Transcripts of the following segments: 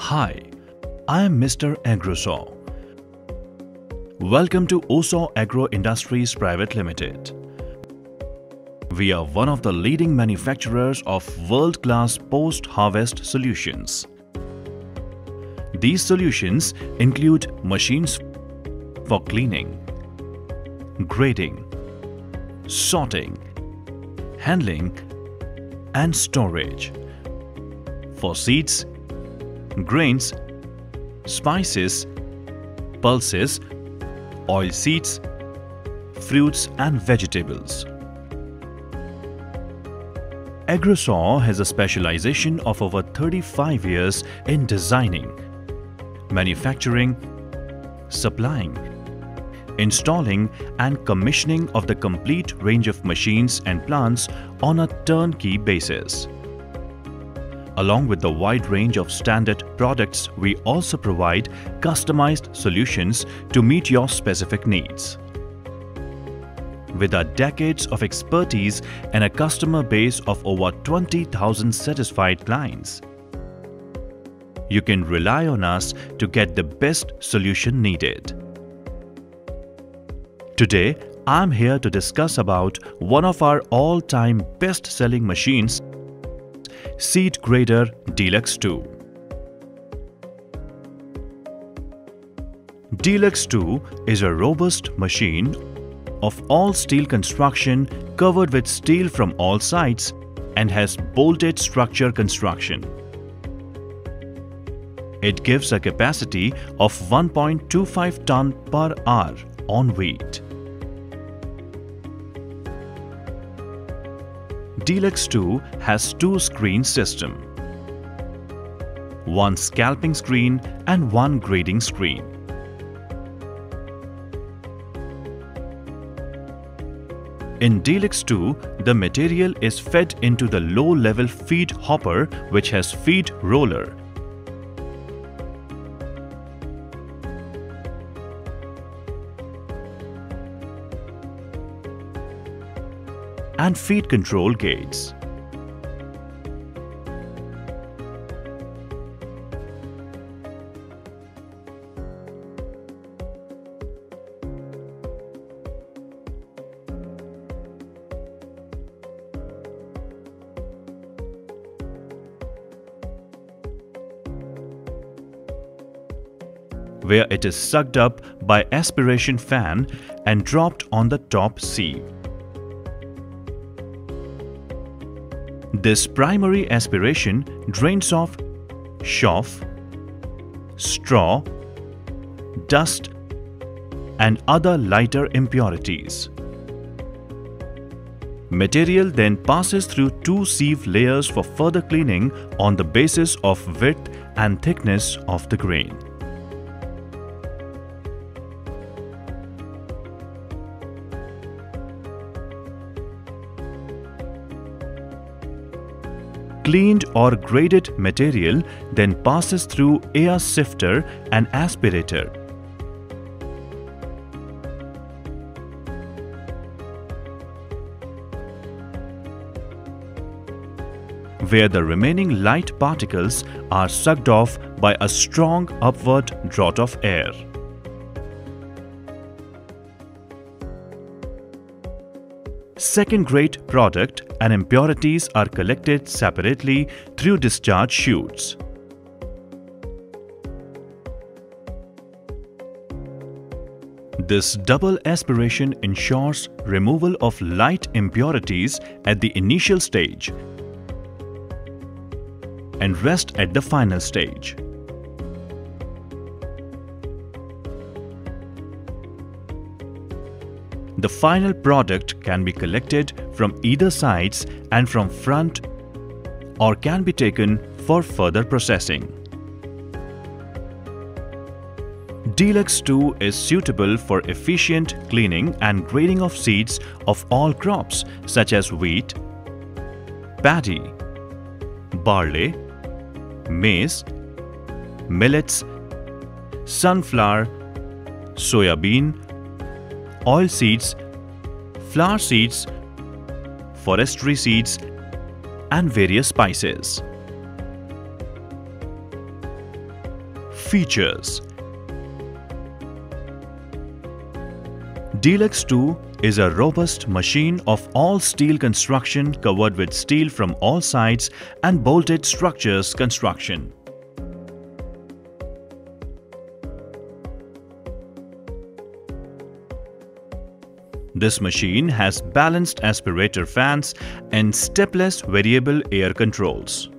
Hi, I am Mr. AgroSaw. Welcome to OSAW Agro Industries Private Limited. We are one of the leading manufacturers of world-class post-harvest solutions. These solutions include machines for cleaning, grading, sorting, handling and storage, for seeds, grains, spices, pulses, oilseeds, fruits and vegetables. AgroSaw has a specialization of over 35 years in designing, manufacturing, supplying, installing and commissioning of the complete range of machines and plants on a turnkey basis. Along with the wide range of standard products, we also provide customized solutions to meet your specific needs. With our decades of expertise and a customer base of over 20,000 satisfied clients, you can rely on us to get the best solution needed. Today, I'm here to discuss about one of our all-time best-selling machines, Seed Grader Delux-II. Delux-II is a robust machine of all-steel construction covered with steel from all sides and has bolted structure construction. It gives a capacity of 1.25 ton per hour on weight. Delux-II has two screen system, one scalping screen and one grading screen. In Delux-II, the material is fed into the low-level feed hopper which has feed roller. And feed control gates. Where it is sucked up by aspiration fan and dropped on the top sieve. This primary aspiration drains off chaff, straw, dust and other lighter impurities. Material then passes through two sieve layers for further cleaning on the basis of width and thickness of the grain. Cleaned or graded material then passes through air sifter and aspirator. Where the remaining light particles are sucked off by a strong upward draught of air. Second-grade product and impurities are collected separately through discharge chutes. This double aspiration ensures removal of light impurities at the initial stage and rest at the final stage. The final product can be collected from either sides and from front or can be taken for further processing. Delux-II is suitable for efficient cleaning and grading of seeds of all crops such as wheat, paddy, barley, maize, millets, sunflower, soybean, oilseeds, flower seeds, forestry seeds and various spices. Features. Delux-II is a robust machine of all-steel construction covered with steel from all sides and bolted structures construction. This machine has balanced aspirator fans and stepless variable air controls.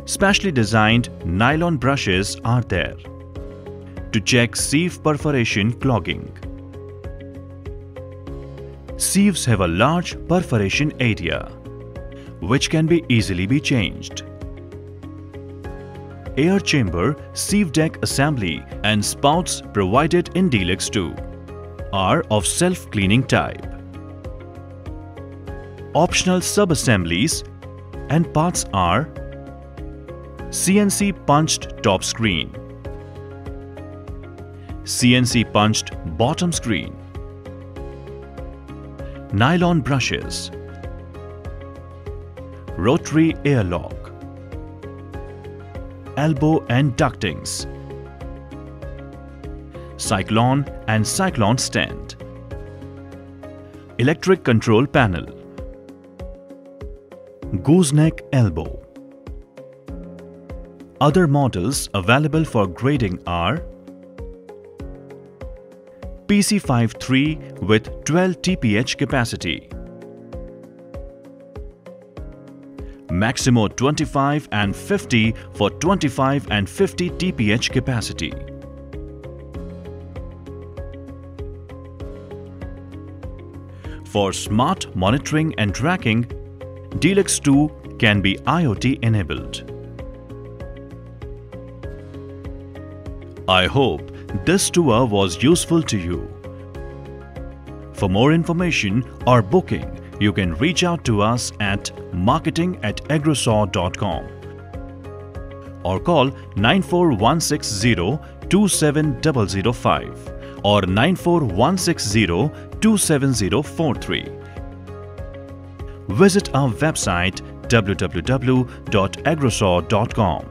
Specially designed nylon brushes are there to check sieve perforation clogging. Sieves have a large perforation area, which can easily be changed. Air chamber, sieve deck assembly and spouts provided in Delux-II are of self-cleaning type. Optional sub-assemblies and parts are CNC punched top screen, CNC punched bottom screen, nylon brushes, rotary airlock, elbow and ductings, cyclone and cyclone stand, electric control panel, gooseneck elbow. Other models available for grading are PC53 with 12 TPH capacity, Maximo 25 and 50 for 25 and 50 TPH capacity. For smart monitoring and tracking, Delux-II can be IoT enabled. I hope this tour was useful to you. For more information or booking, you can reach out to us at marketing@agrosaw.com or call 94160-27005 or 94160-27043. Visit our website www.agrosaw.com.